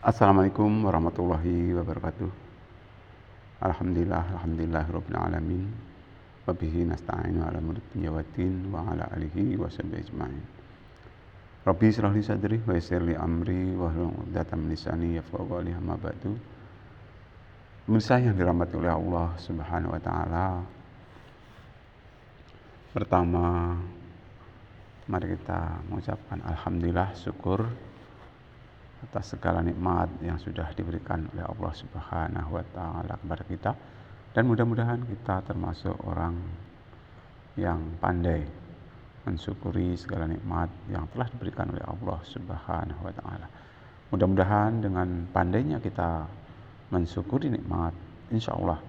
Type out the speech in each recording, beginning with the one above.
Assalamualaikum warahmatullahi wabarakatuh. Alhamdulillahirabbil alamin. Wa bihi nasta'inu ala umuri dunya waddin wa ala alihi wa sahbihi ajmain. Rabbi shrah li sadri wa yassir li amri wahlul 'uqdatam min lisani yafqahu qawli, amma ba'du. Pemirsa yang dirahmati oleh Allah Subhanahu wa taala. Pertama, mari kita mengucapkan alhamdulillah, syukur atas segala nikmat yang sudah diberikan oleh Allah Subhanahu wa taala kepada kita, dan mudah-mudahan kita termasuk orang yang pandai mensyukuri segala nikmat yang telah diberikan oleh Allah Subhanahu wa taala. Mudah-mudahan dengan pandainya kita mensyukuri nikmat, insya Allah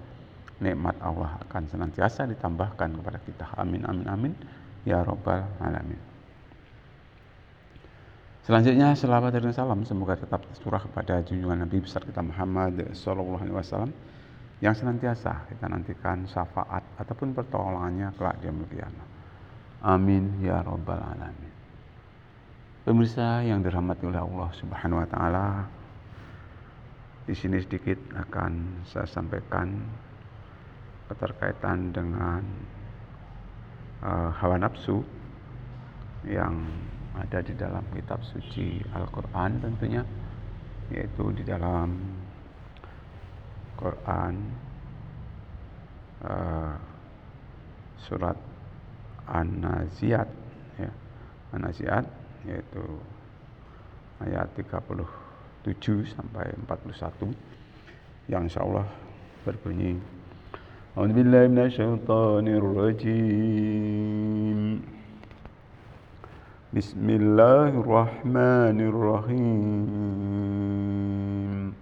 nikmat Allah akan senantiasa ditambahkan kepada kita. Amin amin amin ya rabbal alamin. Selanjutnya, selawat dan salam semoga tetap tercurah kepada junjungan Nabi besar kita Muhammad sallallahu alaihi wasallam yang senantiasa kita nantikan syafaat ataupun pertolongannya kelak di yaumul qiyamah. Amin ya rabbal alamin. Pemirsa yang dirahmati oleh Allah Subhanahu wa taala, di sini sedikit akan saya sampaikan keterkaitan dengan hawa nafsu yang ada di dalam kitab suci Al-Quran tentunya, yaitu di dalam Quran surat An-Nazi'at, ya. An-Nazi'at yaitu ayat 37 sampai 41 yang insyaallah berbunyi, A'udzubillahi minasyaitonirrajim. Bismillahirrahmanirrahim.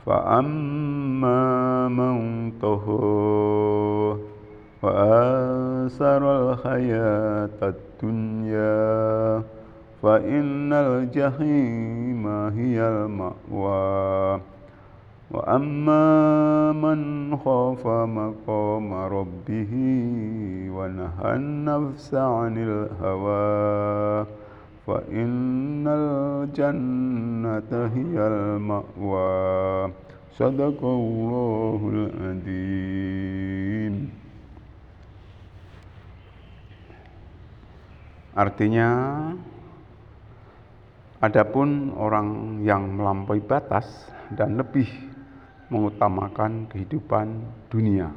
Fa'amma man taha wa asaral hayatad dunya fa innal jahima hiyal ma'wa wa amma man khafa maqama rabbih wa nahan nafsa 'anil hawa fa innal jannata hiyal ma'wa. Shadaqallahul adzim. Artinya, adapun orang yang melampaui batas dan lebih mengutamakan kehidupan dunia,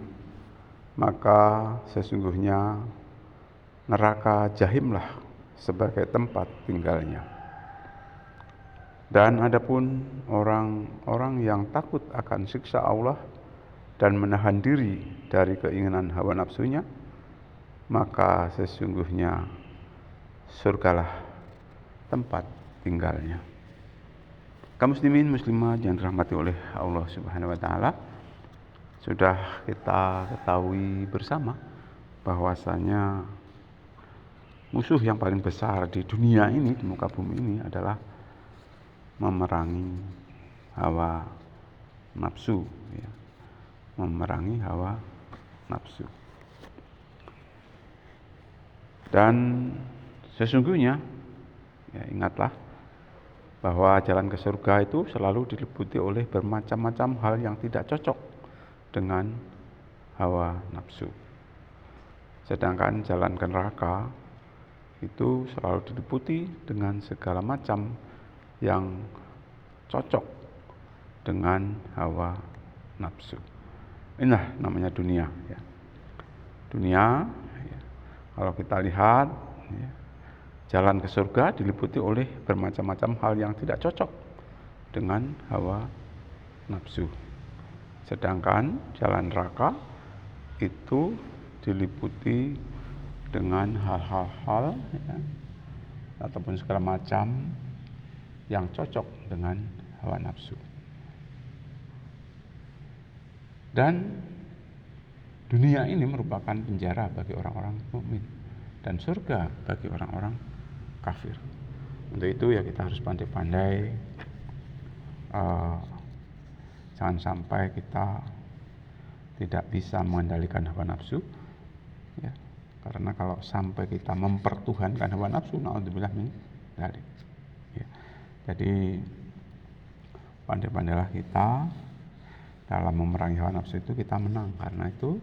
maka sesungguhnya neraka jahimlah sebagai tempat tinggalnya. Dan adapun orang-orang yang takut akan siksa Allah dan menahan diri dari keinginan hawa nafsunya, maka sesungguhnya surgalah tempat tinggalnya. Kaum muslimin muslimat yang dirahmati oleh Allah Subhanahu wa taala, sudah kita ketahui bersama bahwasanya musuh yang paling besar di dunia ini, di muka bumi ini, adalah memerangi hawa nafsu, ya. Memerangi hawa nafsu. Dan sesungguhnya, ya, ingatlah bahwa jalan ke surga itu selalu diliputi oleh bermacam-macam hal yang tidak cocok dengan hawa nafsu. Sedangkan jalan ke neraka itu selalu diliputi dengan segala macam yang cocok dengan hawa nafsu. Inilah namanya dunia, ya. Dunia, ya, kalau kita lihat, ya, jalan ke surga diliputi oleh bermacam-macam hal yang tidak cocok dengan hawa nafsu. Sedangkan jalan neraka itu diliputi dengan hal-hal, ya, ataupun segala macam yang cocok dengan hawa nafsu. Dan dunia ini merupakan penjara bagi orang-orang mukmin dan surga bagi orang-orang kafir. Untuk itu, ya, kita harus pandai-pandai, jangan sampai kita tidak bisa mengendalikan hawa nafsu, ya. Karena kalau sampai kita mempertuhankan hawa nafsu, naudzubillah min dzalik, ya. Jadi pandai-pandailah kita dalam memerangi hawa nafsu itu kita menang. Karena itu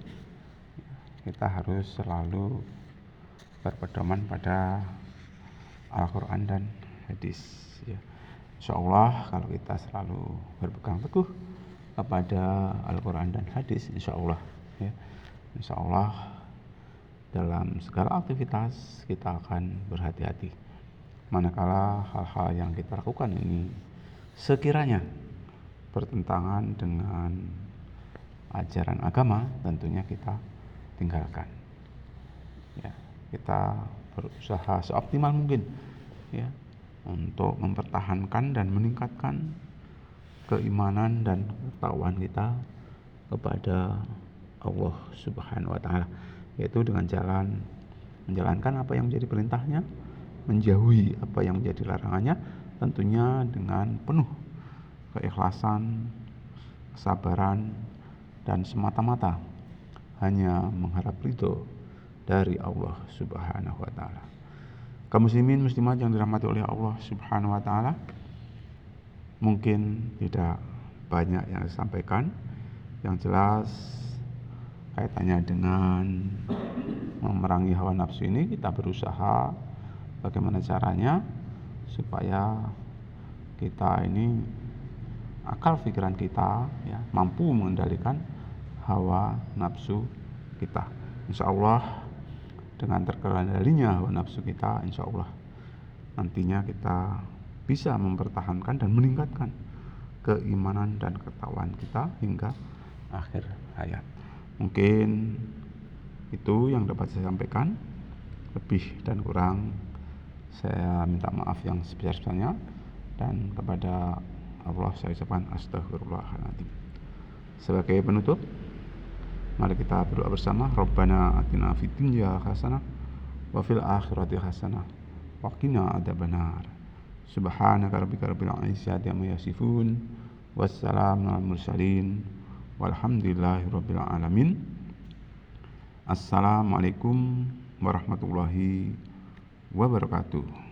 kita harus selalu berpedoman pada Al-Quran dan hadis ya. Insya Allah kalau kita selalu berpegang teguh kepada Al-Quran dan hadis, insya Allah ya, insya Allah dalam segala aktivitas kita akan berhati-hati. Manakala hal-hal yang kita lakukan ini sekiranya bertentangan dengan ajaran agama, tentunya kita tinggalkan ya. Kita berusaha seoptimal mungkin ya untuk mempertahankan dan meningkatkan keimanan dan ketakwaan kita kepada Allah Subhanahu wa taala, yaitu dengan jalan menjalankan apa yang menjadi perintahnya, menjauhi apa yang menjadi larangannya, tentunya dengan penuh keikhlasan, kesabaran, dan semata-mata hanya mengharap ridho dari Allah Subhanahu wa taala. Kaum muslimin muslimat yang dirahmati oleh Allah Subhanahu wa taala, mungkin tidak banyak yang disampaikan. Yang jelas kaitannya dengan memerangi hawa nafsu ini, kita berusaha bagaimana caranya supaya kita ini akal pikiran kita ya mampu mengendalikan hawa nafsu kita. Insya Allah dengan terkendalinya hawa nafsu kita, insya Allah nantinya kita bisa mempertahankan dan meningkatkan keimanan dan ketakwaan kita hingga akhir hayat. Mungkin itu yang dapat saya sampaikan. Lebih dan kurang saya minta maaf yang sebesar-besarnya, dan kepada Allah saya ucapkan astagfirullahaladzim. Sebagai penutup, mari kita berdoa bersama. Rabbana atina fid dunya hasanah wa fil akhirati hasanah wa qina adzabannar. Subhanaka rabbika rabbil izzati amma yasifun. Wassalamu alal mursalin. Walhamdulillahi rabbil alamin. Assalamualaikum warahmatullahi wabarakatuh.